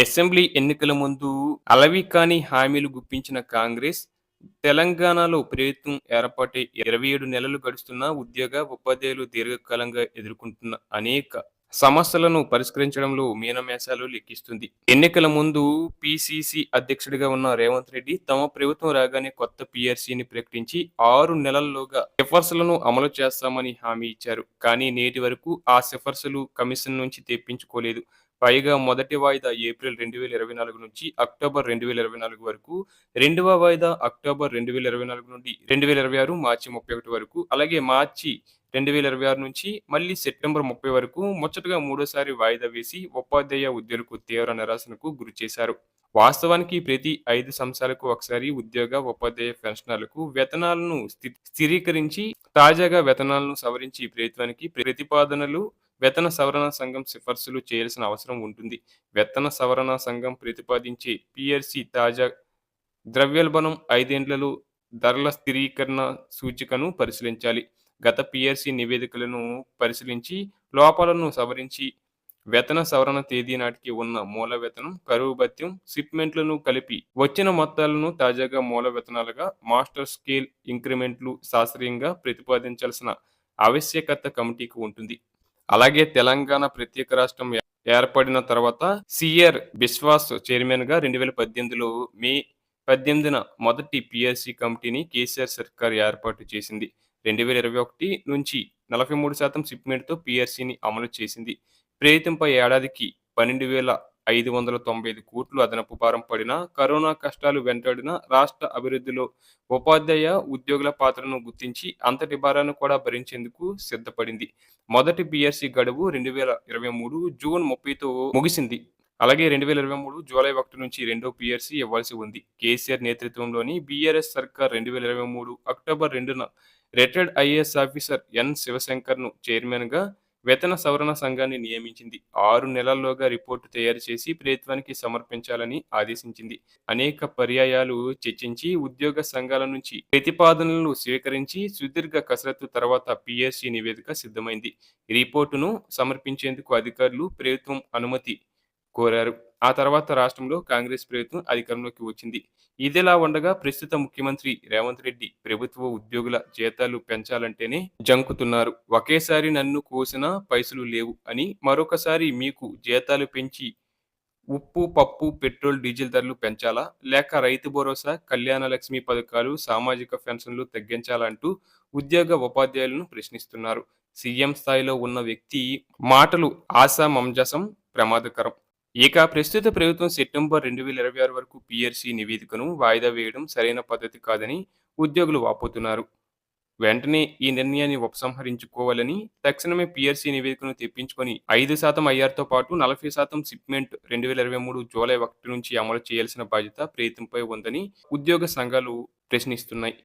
Assembly ఎన్నికల ముందు అలవికాని హామీలు గుప్పించిన కాంగ్రెస్, తెలంగాణలో ప్రభుత్వం ఏర్పాటై 27 నెలలు గడుస్తున్నా ఉపాధ్యాయులు దీర్ఘకాలంగా ఎదుర్కొంటున్న అనేక సమస్యలను పరిష్కరించడంలో మీనమేషాలు లెక్కిస్తుంది. ఎన్నికల ముందు పీసీసీ అధ్యక్షుడిగా ఉన్న రేవంత్ రెడ్డి తమ ప్రభుత్వం రాగానే కొత్త పీఆర్సీని ప్రకటించి 6 నెలల్లోగా సిఫార్సులను అమలు చేస్తామని హామీ ఇచ్చారు. కానీ నేటి వరకు ఆ సిఫార్సులు కమిషన్ నుంచి తెప్పించుకోలేదు. పైగా మొదటి వాయిదా ఏప్రిల్ 2024 నుంచి అక్టోబర్ 2024 వరకు, రెండవ వాయిదా అక్టోబర్ 2024 నుండి 2026 మార్చి 31 వరకు, అలాగే మార్చి 2026 నుంచి మళ్ళీ సెప్టెంబర్ 30 వరకు ముచ్చటగా మూడోసారి వాయిదా వేసి ఉపాధ్యాయ ఉద్యోగులకు తీవ్ర నిరాశకు గురిచేశారు. వాస్తవానికి ప్రతి 5 సంవత్సరాలకు ఒకసారి ఉపాధ్యాయ పెన్షనర్లకు వేతనాలను స్థిరీకరించి తాజాగా వేతనాలను సవరించి ప్రభుత్వానికి ప్రతిపాదనలు వేతన సవరణ సంఘం సిఫార్సులు చేయాల్సిన అవసరం ఉంటుంది. వేతన సవరణ సంఘం ప్రతిపాదించే పీఆర్సీ తాజా ద్రవ్యోల్బణం 5 ఏళ్లలో ధరల స్థిరీకరణ సూచికను పరిశీలించాలి. గత పీఆర్సీ నివేదికలను పరిశీలించి లోపాలను సవరించి వేతన సవరణ తేదీ నాటికి ఉన్న మూల వేతనం, కరువు భత్యం, షిప్మెంట్లను కలిపి వచ్చిన మొత్తాలను తాజాగా మూల వేతనాలుగా మాస్టర్ స్కేల్ ఇంక్రిమెంట్లు శాస్త్రీయంగా ప్రతిపాదించాల్సిన ఆవశ్యకత కమిటీకి ఉంటుంది. అలాగే తెలంగాణ ప్రత్యేక రాష్ట్రం ఏర్పడిన తర్వాత సిఆర్ బిశ్వాస్ చైర్మన్గా 2018లో మే 18న మొదటి పీఆర్సీ కమిటీని కేసీఆర్ సర్కార్ ఏర్పాటు చేసింది. 2021 నుంచి 43% షిప్మెంట్తో పీఆర్సీని అమలు చేసింది. ప్రభుత్వంపై ఏడాదికి 12,595 కోట్లు అదనపు భారం పడినా, కరోనా కష్టాలు వెంటాడిన రాష్ట్ర అభివృద్ధిలో ఉపాధ్యాయ ఉద్యోగుల పాత్రను గుర్తించి అంతటి భారాన్ని కూడా భరించేందుకు సిద్ధపడింది. మొదటి పీఆర్సీ గడువు 2023 జూన్ 30తో ముగిసింది. అలాగే 2023 జూలై 1 నుంచి రెండో పీఆర్సీ ఇవ్వాల్సి ఉంది. కేసీఆర్ నేతృత్వంలోని బీఆర్ఎస్ సర్కార్ 2023 అక్టోబర్ 2న రిటైర్డ్ ఐఏఎస్ ఆఫీసర్ ఎన్ శివశంకర్ను చైర్మన్గా వేతన సవరణ సంఘాన్ని నియమించింది. 6 నెలల్లోగా రిపోర్టు తయారు చేసి ప్రభుత్వానికి సమర్పించాలని ఆదేశించింది. అనేక పర్యాయాలు చర్చించి ఉద్యోగ సంఘాల నుంచి ప్రతిపాదనలు స్వీకరించి సుదీర్ఘ కసరత్తు తర్వాత పీఆర్సీ నివేదిక సిద్ధమైంది. ఈ రిపోర్టును సమర్పించేందుకు అధికారులు ప్రభుత్వం అనుమతి కోరారు. ఆ తర్వాత రాష్ట్రంలో కాంగ్రెస్ ప్రభుత్వం అధికారంలోకి వచ్చింది. ఇదిలా ఉండగా ప్రస్తుత ముఖ్యమంత్రి రేవంత్ రెడ్డి ప్రభుత్వ ఉద్యోగుల జీతాలు పెంచాలంటేనే జంకుతున్నారు. ఒకేసారి నన్ను కోసినా పైసలు లేవు అని మరొకసారి మీకు జీతాలు పెంచి ఉప్పు, పప్పు, పెట్రోల్, డీజిల్ ధరలు పెంచాలా? లేక రైతు భరోసా, కళ్యాణ లక్ష్మి పథకాలు, సామాజిక పెన్షన్లు తగ్గించాలా అంటూ ఉపాధ్యాయులను ప్రశ్నిస్తున్నారు. సీఎం స్థాయిలో ఉన్న వ్యక్తి మాటలు ఆశామంజసం ప్రమాదకరం. ఇక ప్రస్తుత ప్రభుత్వం సెప్టెంబర్ 2026 వరకు పీఆర్సీ నివేదికను వాయిదా వేయడం సరైన పద్ధతి కాదని ఉద్యోగులు వాపోతున్నారు. వెంటనే ఈ నిర్ణయాన్ని ఉపసంహరించుకోవాలని, తక్షణమే పీఆర్సీ నివేదికను తెప్పించుకొని 5% ఐఆర్తో పాటు 40% షిప్మెంట్ 2023 జూలై 1 నుంచి అమలు చేయాల్సిన బాధ్యత ప్రభుత్వంపై ఉందని ఉద్యోగ సంఘాలు ప్రశ్నిస్తున్నాయి.